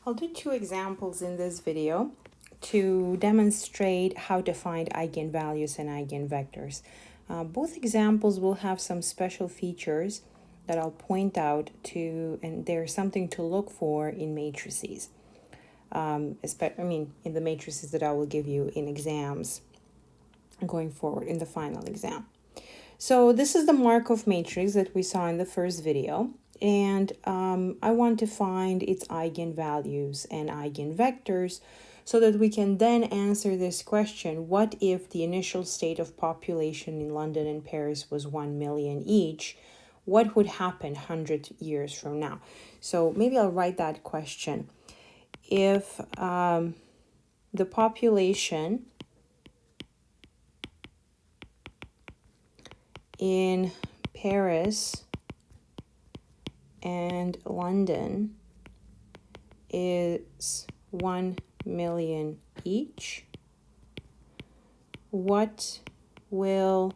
I'll do two examples in this video to demonstrate how to find eigenvalues and eigenvectors. Both examples will have some special features that I'll point out to, and there's something to look for in matrices. In the matrices that I will give you in exams going forward in the final exam. So this is the Markov matrix that we saw in the first video. And I want to find its eigenvalues and eigenvectors so that we can then answer this question: what if the initial state of population in London and Paris was 1 million each? What would happen 100 years from now? So maybe I'll write that question. If the population in Paris and London is 1 million each, what will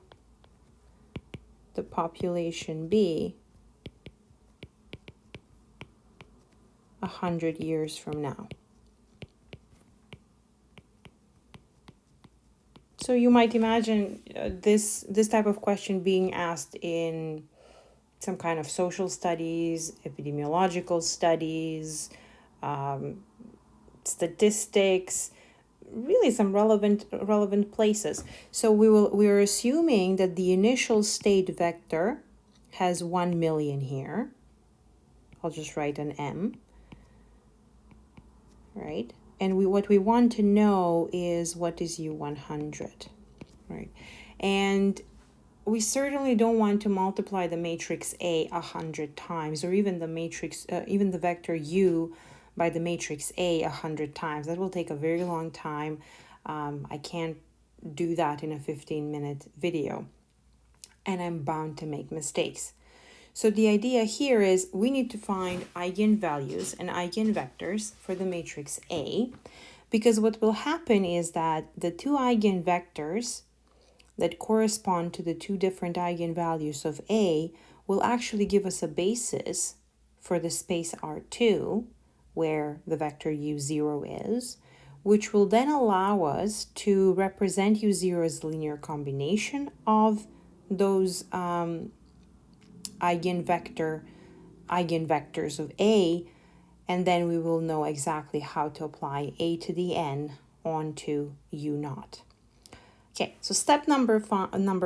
the population be 100 years from now? So you might imagine this type of question being asked in some kind of social studies, epidemiological studies, statistics, really some relevant places. So we're assuming that the initial state vector has 1 million here. I'll just write an M, right? And what we want to know is what is U100, right? And we certainly don't want to multiply the matrix A 100 times, or even the matrix, even the vector U by the matrix A 100 times. That will take a very long time. I can't do that in a 15-minute video, and I'm bound to make mistakes. So the idea here is we need to find eigenvalues and eigenvectors for the matrix A, because what will happen is that the two eigenvectors that correspond to the two different eigenvalues of A will actually give us a basis for the space R2, where the vector U0 is, which will then allow us to represent U0 as a linear combination of those eigenvectors of A, and then we will know exactly how to apply A to the n onto U0. Okay, so step number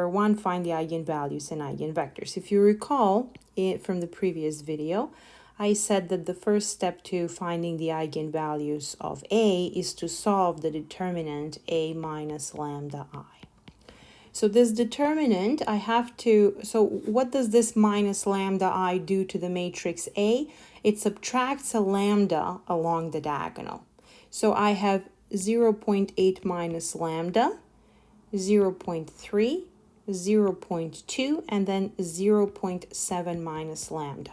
one, find the eigenvalues and eigenvectors. If you recall from the previous video, I said that the first step to finding the eigenvalues of A is to solve the determinant A minus lambda I. So this determinant, so what does this minus lambda I do to the matrix A? It subtracts a lambda along the diagonal. So I have 0.8 minus lambda, 0.3, 0.2, and then 0.7 minus lambda.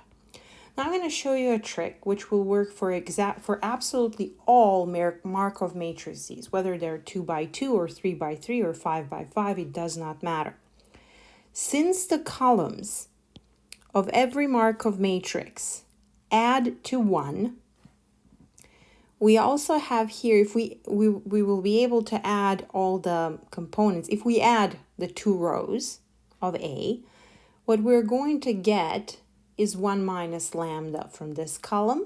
Now I'm going to show you a trick which will work for absolutely all Markov matrices, whether they're 2 by 2 or 3 by 3 or 5 by 5, it does not matter. Since the columns of every Markov matrix add to 1, we also have here, if we will be able to add all the components. If we add the 2 rows of A, what we're going to get is 1 minus lambda from this column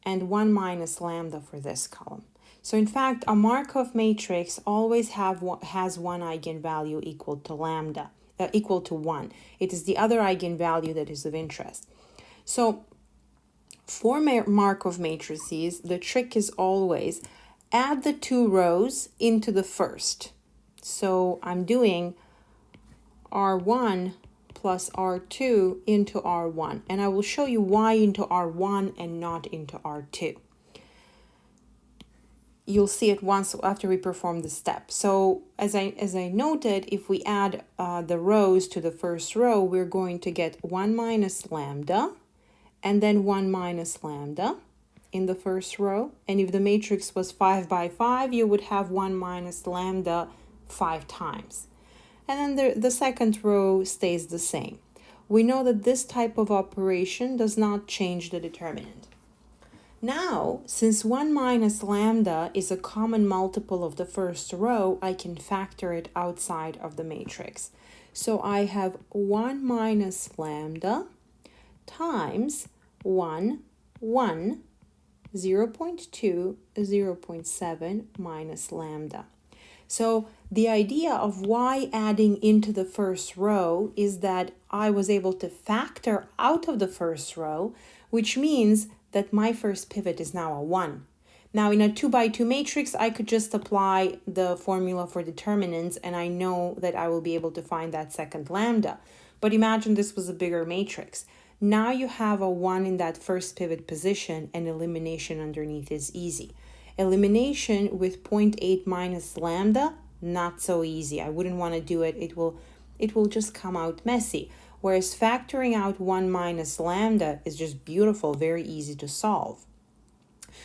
and 1 minus lambda for this column. So in fact, a Markov matrix always has one eigenvalue equal to lambda, equal to 1. It is the other eigenvalue that is of interest. So for Markov matrices, the trick is always add the 2 rows into the first. So I'm doing R1 plus R2 into R1. And I will show you why into R1 and not into R2. You'll see it once after we perform the step. So as I noted, if we add the rows to the first row, we're going to get 1 minus lambda and then 1 minus lambda in the first row. And if the matrix was 5 by 5, you would have 1 minus lambda 5 times. And then the second row stays the same. We know that this type of operation does not change the determinant. Now, since 1 minus lambda is a common multiple of the first row, I can factor it outside of the matrix. So I have 1 minus lambda times 1, 1, 0.2, 0.7 minus lambda. So the idea of y adding into the first row is that I was able to factor out of the first row, which means that my first pivot is now a 1. Now in a 2 by 2 matrix, I could just apply the formula for determinants and I know that I will be able to find that second lambda. But imagine this was a bigger matrix. Now you have a 1 in that first pivot position and elimination underneath is easy. Elimination with 0.8 minus lambda, not so easy. I wouldn't want to do it. It will just come out messy. Whereas factoring out 1 minus lambda is just beautiful, very easy to solve.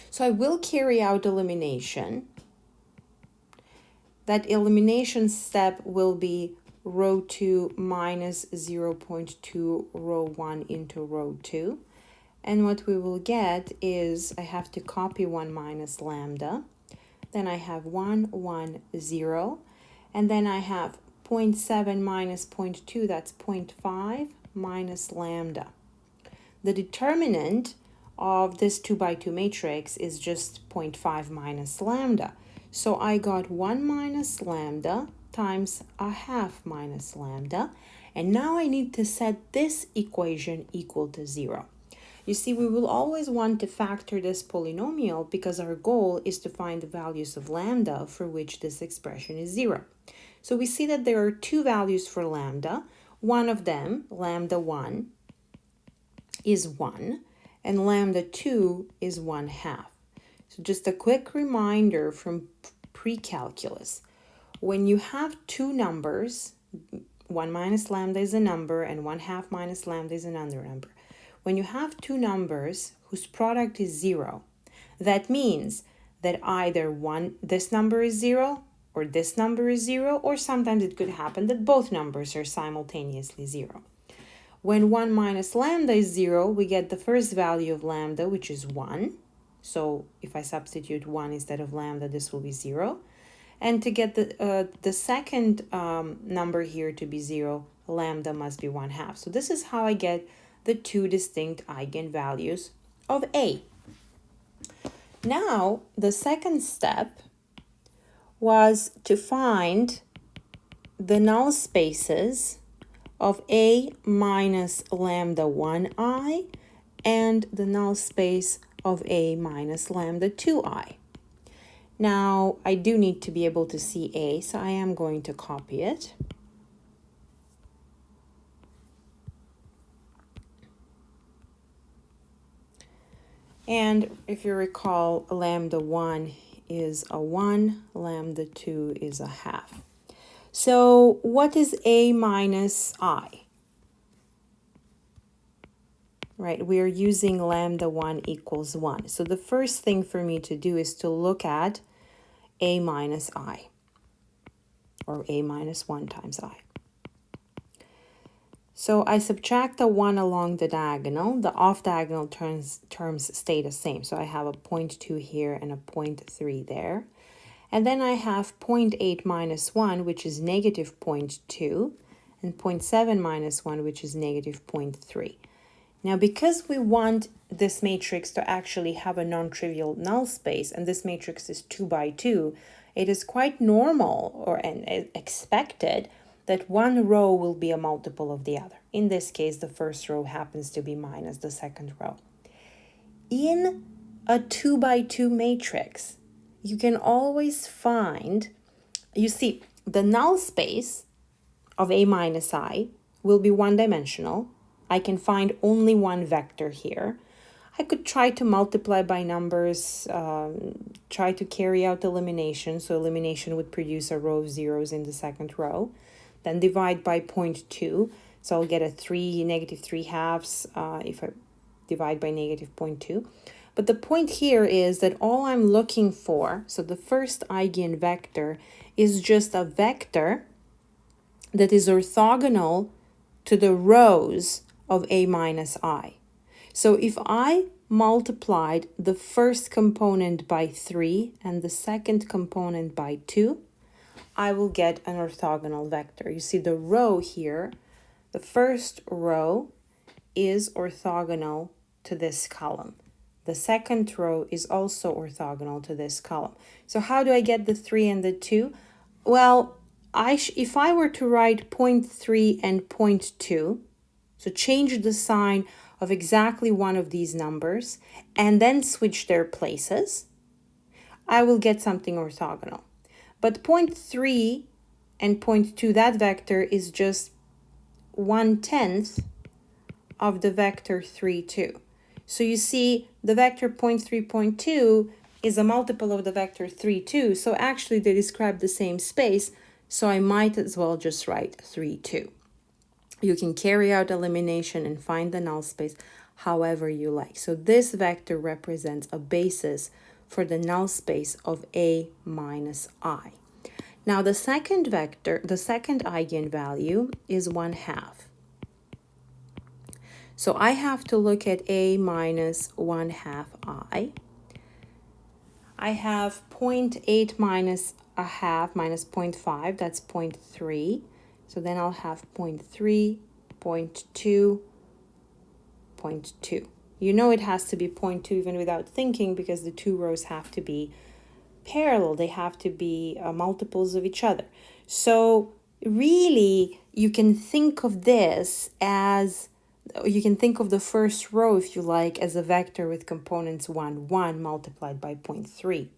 So I will carry out elimination. That elimination step will be row 2 minus 0.2 row 1 into row 2. And what we will get is I have to copy 1 minus lambda. Then I have 1, 1, 0. And then I have 0.7 minus 0.2, that's 0.5 minus lambda. The determinant of this 2 by 2 matrix is just 0.5 minus lambda. So I got 1 minus lambda times a half minus lambda. And now I need to set this equation equal to 0. You see, we will always want to factor this polynomial because our goal is to find the values of lambda for which this expression is 0. So we see that there are two values for lambda. One of them, lambda 1, is 1, and lambda 2 is 1/2. So just a quick reminder from pre-calculus. When you have two numbers, 1 minus lambda is a number and 1/2 minus lambda is another number. When you have two numbers whose product is 0, that means that either this number is 0 or this number is 0, or sometimes it could happen that both numbers are simultaneously 0. When 1 minus lambda is 0, we get the first value of lambda, which is 1. So if I substitute 1 instead of lambda, this will be 0. And to get the second number here to be 0, lambda must be 1/2. So this is how I get the two distinct eigenvalues of A. Now, the second step was to find the null spaces of A minus lambda 1i and the null space of A minus lambda 2i. Now, I do need to be able to see A, so I am going to copy it. And if you recall, lambda 1 is a 1, lambda 2 is a 1/2. So what is A minus I? Right, we are using lambda 1 equals 1. So the first thing for me to do is to look at A minus I, or A minus 1 times I. So I subtract the 1 along the diagonal. The off-diagonal terms stay the same. So I have a 0.2 here and a 0.3 there. And then I have 0.8 minus 1, which is negative 0.2, and 0.7 minus 1, which is negative 0.3. Now, because we want this matrix to actually have a non-trivial null space, and this matrix is 2 by 2, it is quite normal and expected that one row will be a multiple of the other. In this case, the first row happens to be minus the second row. In a 2 by 2 matrix, you can always find, you see, the null space of A minus I will be one-dimensional. I can find only one vector here. I could try to multiply by numbers, try to carry out elimination. So elimination would produce a row of zeros in the second row. Then divide by 0.2. So I'll get a negative 3/2 if I divide by negative 0.2. But the point here is that all I'm looking for, so the first eigenvector is just a vector that is orthogonal to the rows of A minus I. So if I multiplied the first component by 3 and the second component by 2, I will get an orthogonal vector. You see the row here, the first row is orthogonal to this column. The second row is also orthogonal to this column. So how do I get the 3 and the 2? Well, if I were to write 0.3 and 0.2, so change the sign of exactly one of these numbers and then switch their places, I will get something orthogonal. But 0.3 and 0.2, that vector is just 1/10 of the vector 3, 2. So you see the vector 0.3, 0.2 is a multiple of the vector 3, 2. So actually they describe the same space. So I might as well just write 3, 2. You can carry out elimination and find the null space however you like. So this vector represents a basis for the null space of A minus I. Now the second vector, the second eigenvalue is 1/2. So I have to look at A minus 1/2 I. I have 0.8 minus a half minus 0.5, that's 0.3. So then I'll have 0.3, 0.2, 0.2. You know it has to be 0.2 even without thinking because the two rows have to be parallel. They have to be multiples of each other. So really, you can think of this as, you can think of the first row, if you like, as a vector with components 1, 1 multiplied by 0.3.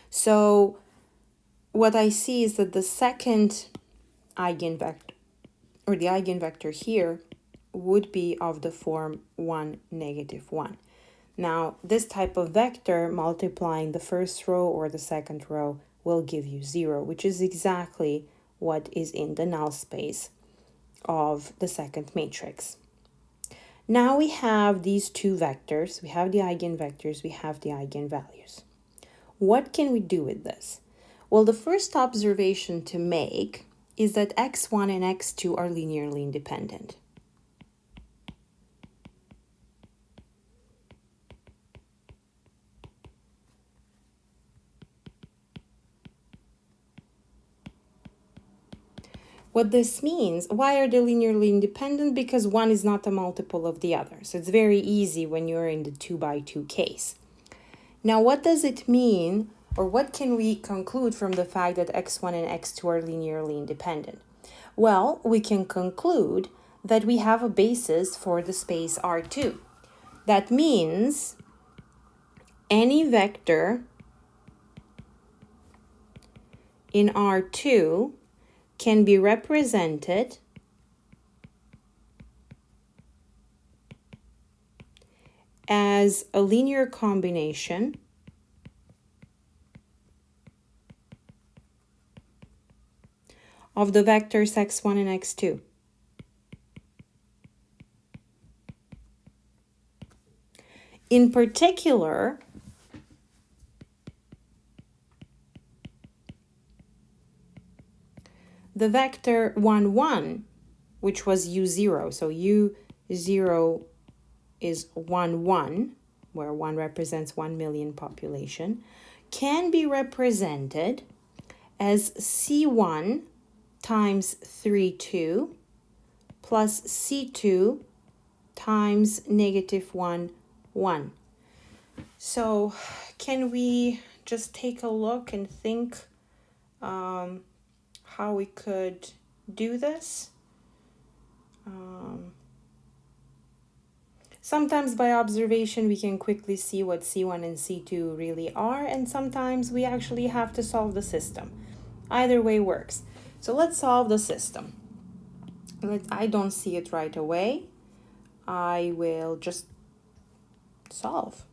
So what I see is that the second eigenvector, or the eigenvector here, would be of the form 1, -1. Now, this type of vector multiplying the first row or the second row will give you 0, which is exactly what is in the null space of the second matrix. Now we have these two vectors. We have the eigenvectors, we have the eigenvalues. What can we do with this? Well, the first observation to make is that x1 and x2 are linearly independent. What this means, why are they linearly independent? Because one is not a multiple of the other. So it's very easy when you're in the 2x2 case. Now, what does it mean, or what can we conclude from the fact that x1 and x2 are linearly independent? Well, we can conclude that we have a basis for the space R2. That means any vector in R2 can be represented as a linear combination of the vectors x1 and x2. In particular, the vector 1, 1, which was u0, so u0 is 1, 1, where 1 represents 1 million population, can be represented as C1 times 3, 2 plus C2 times -1, 1. So can we just take a look and think how we could do this? Sometimes by observation we can quickly see what C1 and C2 really are, and sometimes we actually have to solve the system. Either way works. So let's solve the system. I don't see it right away. I will just solve.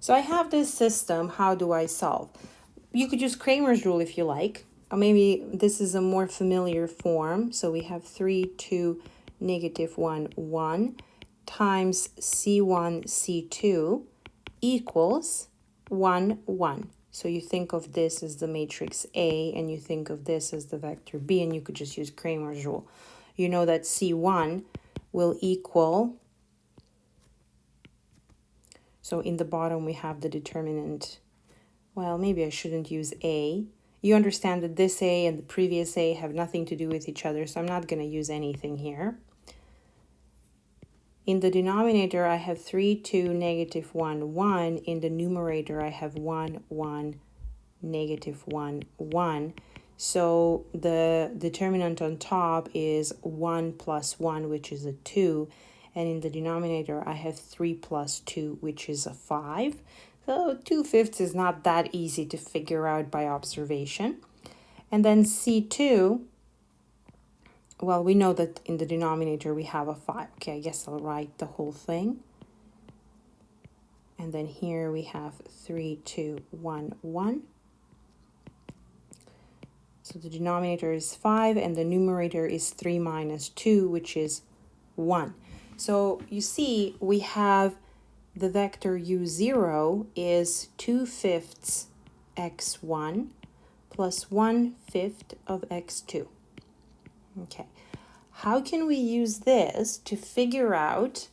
So I have this system. How do I solve? You could use Kramer's rule if you like. Or maybe this is a more familiar form. So we have 3, 2, -1, 1 times C1, C2 equals 1, 1. So you think of this as the matrix A, and you think of this as the vector B, and you could just use Kramer's rule. You know that C1 will equal So in the bottom, we have the determinant. Well, maybe I shouldn't use A. You understand that this A and the previous A have nothing to do with each other, so I'm not going to use anything here. In the denominator, I have 3, 2, negative 1, 1. In the numerator, I have 1, 1, negative 1, 1. So the determinant on top is 1 plus 1, which is a 2. And in the denominator, I have 3 plus 2, which is a 5. So 2/5 is not that easy to figure out by observation. And then C2, well, we know that in the denominator we have a 5. Okay, I guess I'll write the whole thing. And then here we have 3, 2, 1, 1. So the denominator is 5 and the numerator is 3 minus 2, which is 1. So you see we have the vector u0 is 2/5 x1 plus 1/5 of x2. Okay, how can we use this to figure out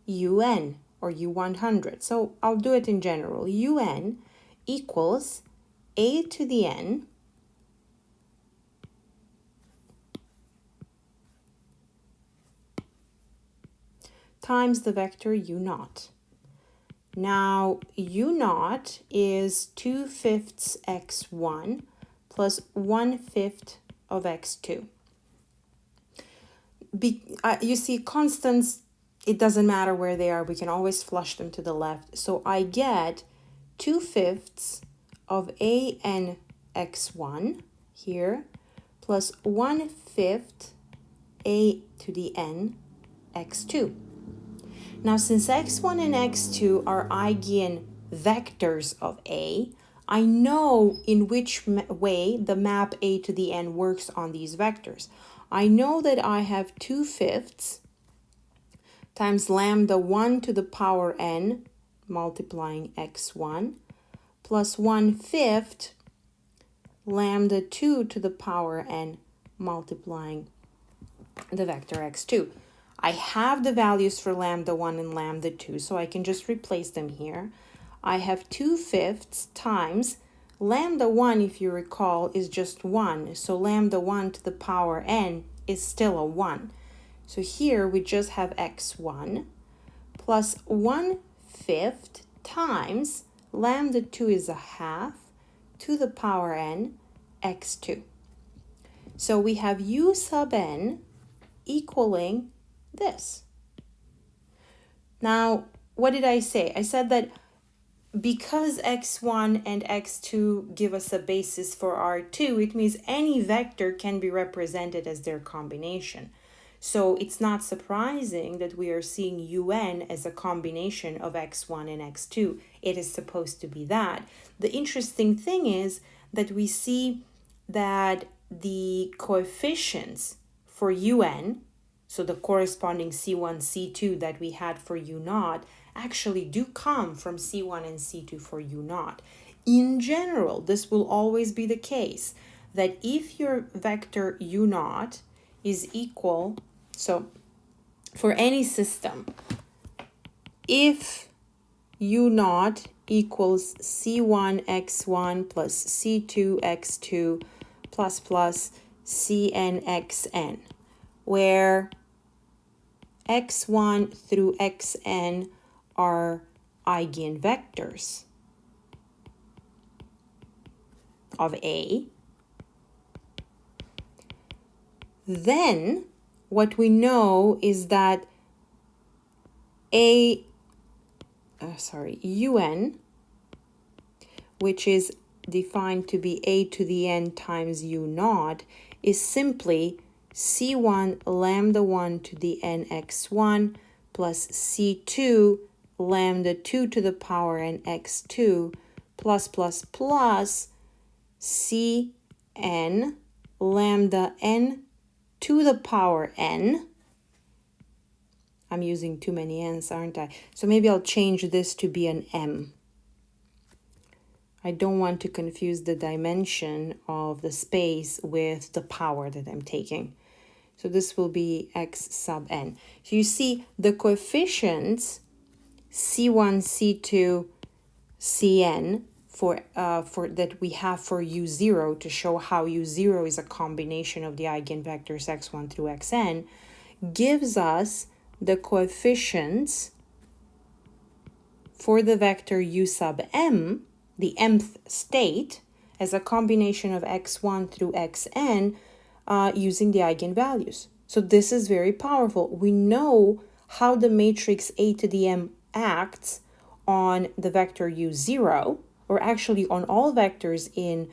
un or u100? So I'll do it in general. Un equals a to the n times the vector u0. Now, u0 is 2/5 x1 plus 1/5 of x2. You see, constants, it doesn't matter where they are. We can always flush them to the left. So I get 2/5 of a n x1 here plus 1/5 a to the n x2. Now, since x1 and x2 are eigenvectors of A, I know in which way the map A to the n works on these vectors. I know that I have 2/5 times lambda 1 to the power n multiplying x1 plus 1/5 lambda 2 to the power n multiplying the vector x2. I have the values for lambda 1 and lambda 2, so I can just replace them here. I have 2/5 times lambda 1, if you recall, is just 1. So lambda 1 to the power n is still a 1. So here we just have x1 plus 1/5 times lambda 2 is a half to the power n x2. So we have u sub n equaling this. Now, what did I say? I said that because x1 and x2 give us a basis for R2, it means any vector can be represented as their combination. So it's not surprising that we are seeing un as a combination of x1 and x2. It is supposed to be that. The interesting thing is that we see that the coefficients for un, so the corresponding C1, C2 that we had for u0, actually do come from C1 and C2 for u0. In general, this will always be the case, that if your vector u0 is equal, so for any system, if u0 equals C1 x1 plus C2 x2 plus Cn xn, where x1 through xn are eigenvectors of A, then what we know is that un, which is defined to be a to the n times u0, is simply C1 lambda 1 to the n x1 plus C2 lambda 2 to the power n x2 plus Cn lambda n to the power n. I'm using too many n's, aren't I? So maybe I'll change this to be an m. I don't want to confuse the dimension of the space with the power that I'm taking. So this will be x sub n. So you see the coefficients C1, C2, Cn for that we have for U0 to show how U0 is a combination of the eigenvectors x1 through xn, gives us the coefficients for the vector U sub m, the mth state, as a combination of x1 through xn using the eigenvalues. So this is very powerful. We know how the matrix A to the m acts on the vector U0, or actually on all vectors in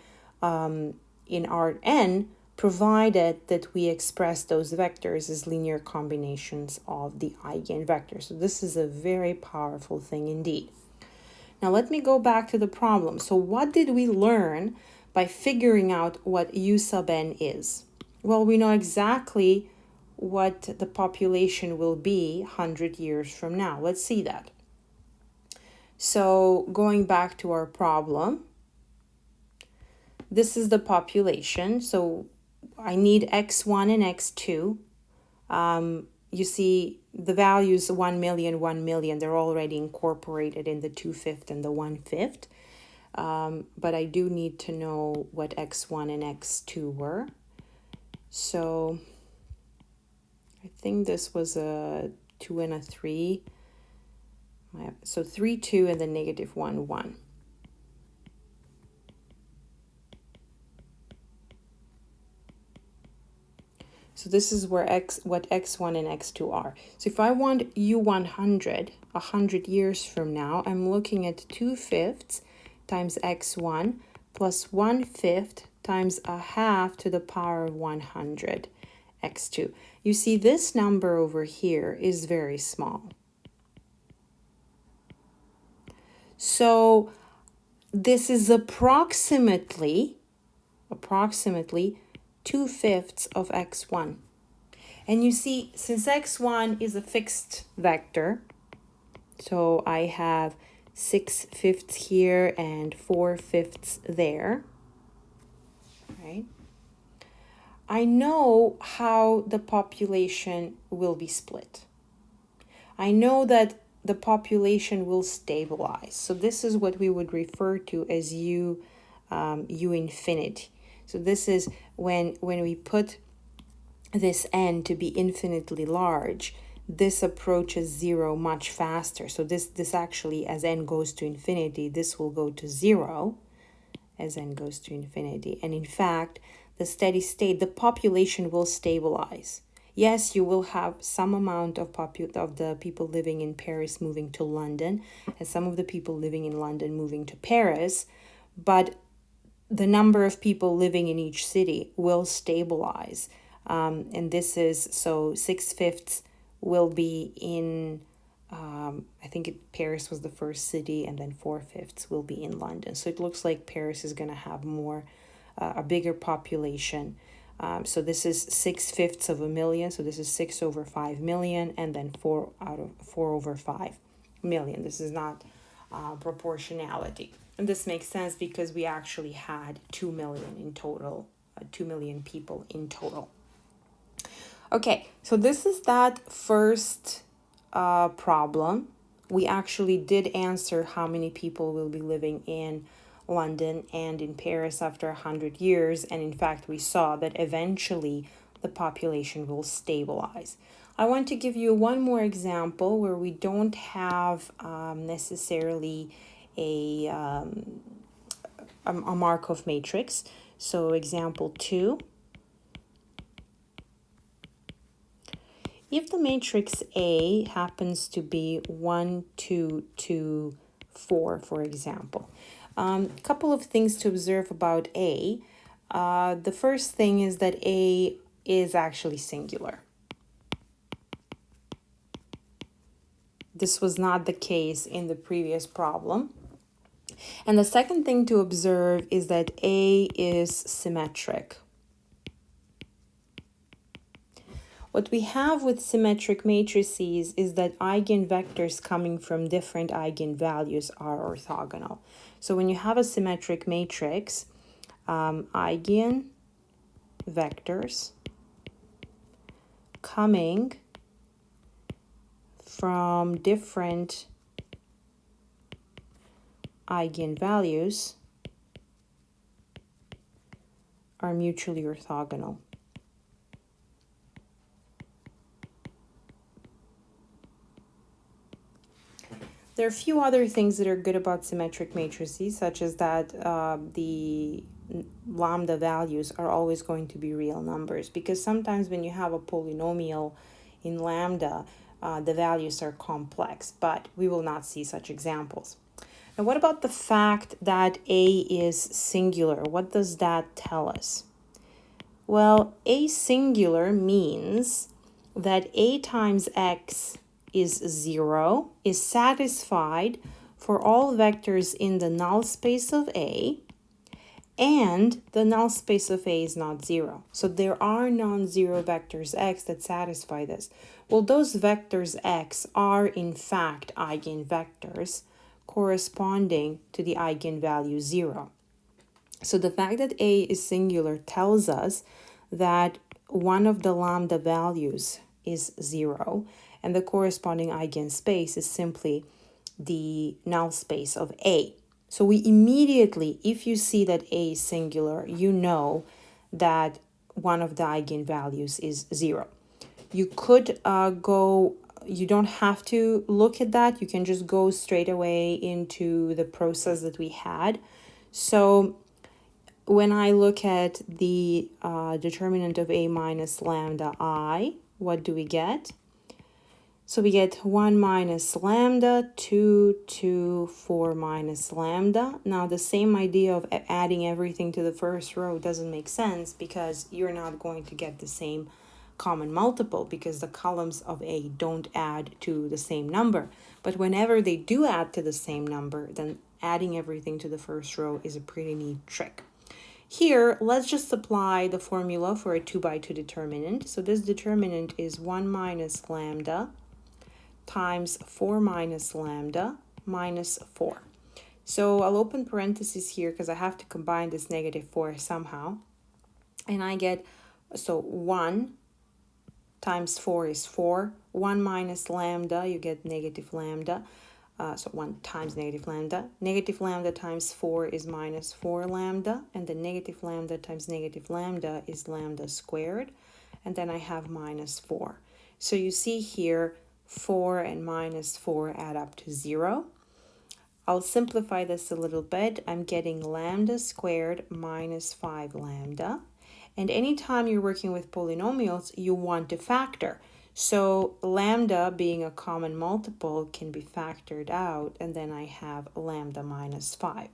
Rn, provided that we express those vectors as linear combinations of the eigenvectors. So this is a very powerful thing indeed. Now let me go back to the problem. So what did we learn by figuring out what U sub n is? Well, we know exactly what the population will be 100 years from now. Let's see that. So going back to our problem, this is the population. So I need x1 and x2. You see the values 1 million, 1 million, they're already incorporated in the 2/5 and the 1/5. But I do need to know what x1 and x2 were. So I think this was a 2 and a 3. So 3, 2, and then negative 1, 1. So this is where what x1 and x2 are. So if I want U100, 100 years from now, I'm looking at 2/5 times x1 plus 1/5 times a half to the power of 100 x2. You see this number over here is very small. So this is approximately 2/5 of x1. And you see, since x1 is a fixed vector, so I have 6/5 here and 4/5 there, right? I know how the population will be split. I know that the population will stabilize. So this is what we would refer to as U infinity. So this is when we put this n to be infinitely large, this approaches 0 much faster. So this actually, as n goes to infinity, this will go to 0 as n goes to infinity. And in fact, the steady state, the population will stabilize. Yes, you will have some amount of the people living in Paris moving to London, and some of the people living in London moving to Paris, but the number of people living in each city will stabilize. And this is, so 6/5 will be in, I think Paris was the first city, and then 4/5 will be in London. So it looks like Paris is going to have a bigger population. So this is 6/5 of a million. So this is 6 over 5 million, and then 4 over 5 million. This is not proportionality. And this makes sense because we actually had 2 million in total, 2 million people in total. Okay, so this is that first problem. We actually did answer how many people will be living in London and in Paris after 100 years. And in fact, we saw that eventually the population will stabilize. I want to give you one more example where we don't have necessarily a Markov matrix. So example 2. If the matrix A happens to be 1, 2, 2, 4, for example, a couple of things to observe about A. The first thing is that A is actually singular. This was not the case in the previous problem. And the second thing to observe is that A is symmetric. What we have with symmetric matrices is that eigenvectors coming from different eigenvalues are orthogonal. So when you have a symmetric matrix, eigenvectors coming from different eigenvalues are mutually orthogonal. There are a few other things that are good about symmetric matrices, such as that the lambda values are always going to be real numbers, because sometimes when you have a polynomial in lambda, the values are complex, but we will not see such examples. Now, what about the fact that A is singular? What does that tell us? Well, A singular means that A times X is 0, is satisfied for all vectors in the null space of A, and the null space of A is not 0. So there are non-zero vectors X that satisfy this. Well, those vectors X are in fact eigenvectors corresponding to the eigenvalue 0. So the fact that A is singular tells us that one of the lambda values is 0, and the corresponding eigenspace is simply the null space of A. So we immediately, if you see that A is singular, you know that one of the eigenvalues is 0. You could you don't have to look at that. You can just go straight away into the process that we had. So when I look at the determinant of A minus lambda I, what do we get? So we get 1 minus lambda, 2, 2, 4 minus lambda. Now the same idea of adding everything to the first row doesn't make sense, because you're not going to get the same common multiple, because the columns of A don't add to the same number. But whenever they do add to the same number, then adding everything to the first row is a pretty neat trick. Here, let's just apply the formula for a 2 by 2 determinant. So this determinant is 1 minus lambda times 4 minus lambda minus 4. So I'll open parentheses here because I have to combine this negative 4 somehow. And I get, so 1 times 4 is 4. 1 minus lambda, you get negative lambda. So 1 times negative lambda. Negative lambda times 4 is minus 4 lambda. And the negative lambda times negative lambda is lambda squared. And then I have minus 4. So you see here, 4 and minus 4 add up to 0. I'll simplify this a little bit. I'm getting lambda squared minus 5 lambda. And anytime you're working with polynomials, you want to factor. So lambda, being a common multiple, can be factored out, and then I have lambda minus 5.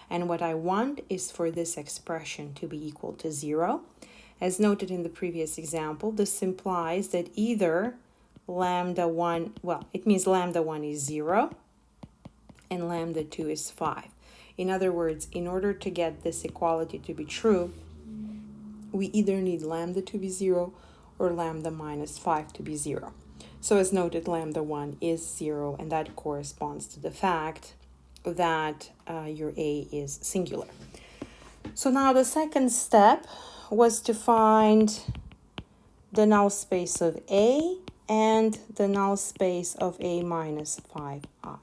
And what I want is for this expression to be equal to 0. As noted in the previous example, this implies that either lambda 1, well, it means lambda 1 is 0 and lambda 2 is 5. In other words, in order to get this equality to be true, we either need lambda to be 0 or lambda minus 5 to be 0. So as noted, lambda 1 is 0, and that corresponds to the fact that your A is singular. So now the second step was to find the null space of A and the null space of A minus 5i.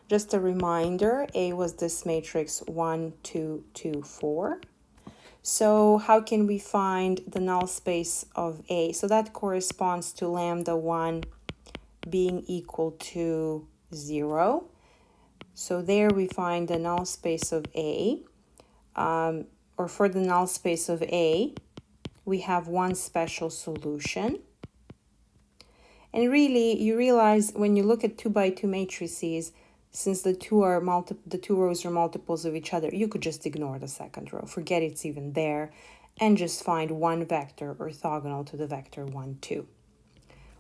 Just a reminder, A was this matrix 1, 2, 2, 4. So how can we find the null space of A? So that corresponds to lambda 1 being equal to 0. So there we find the null space of A. Or for the null space of A, we have one special solution. And really, you realize when you look at 2 by 2 matrices, since the two rows are multiples of each other, you could just ignore the second row, forget it's even there, and just find one vector orthogonal to the vector 1, 2.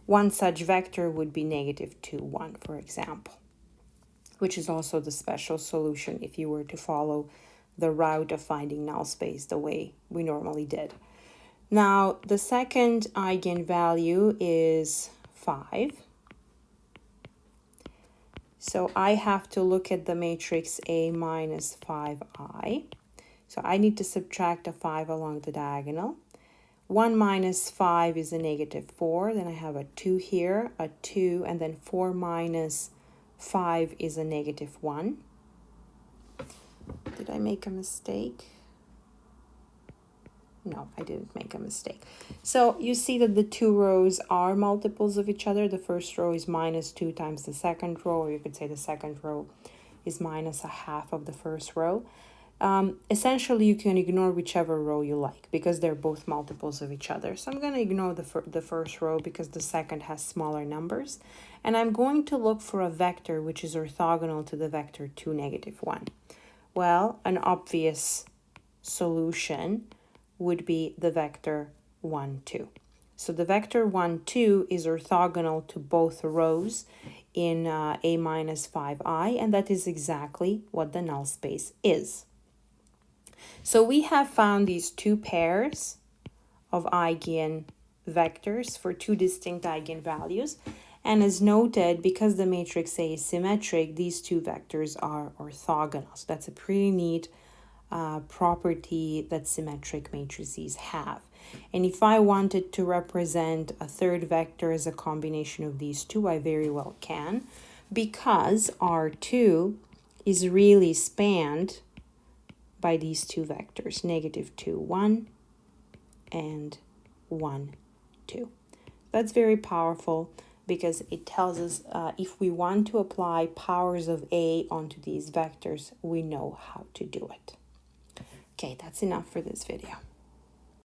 One such vector would be negative 2, 1, for example, which is also the special solution if you were to follow the route of finding null space the way we normally did. Now, the second eigenvalue is 5. So I have to look at the matrix A minus 5i. So I need to subtract a 5 along the diagonal. 1 minus 5 is a negative 4. Then I have a 2 here, a 2, and then 4 minus 5 is a negative 1. Did I make a mistake? No, I didn't make a mistake. So you see that the two rows are multiples of each other. The first row is minus 2 times the second row, or you could say the second row is minus a half of the first row. Essentially, you can ignore whichever row you like because they're both multiples of each other. So I'm going to ignore the first row because the second has smaller numbers. And I'm going to look for a vector which is orthogonal to the vector 2, negative 1. Well, an obvious solution would be the vector 1, 2. So the vector 1, 2 is orthogonal to both rows in A minus 5I, and that is exactly what the null space is. So we have found these two pairs of eigenvectors for two distinct eigenvalues. And as noted, because the matrix A is symmetric, these two vectors are orthogonal. So that's a pretty neat property that symmetric matrices have. And if I wanted to represent a third vector as a combination of these two, I very well can, because R2 is really spanned by these two vectors, negative 2, 1, and 1, 2. That's very powerful because it tells us if we want to apply powers of A onto these vectors, we know how to do it. Okay, that's enough for this video.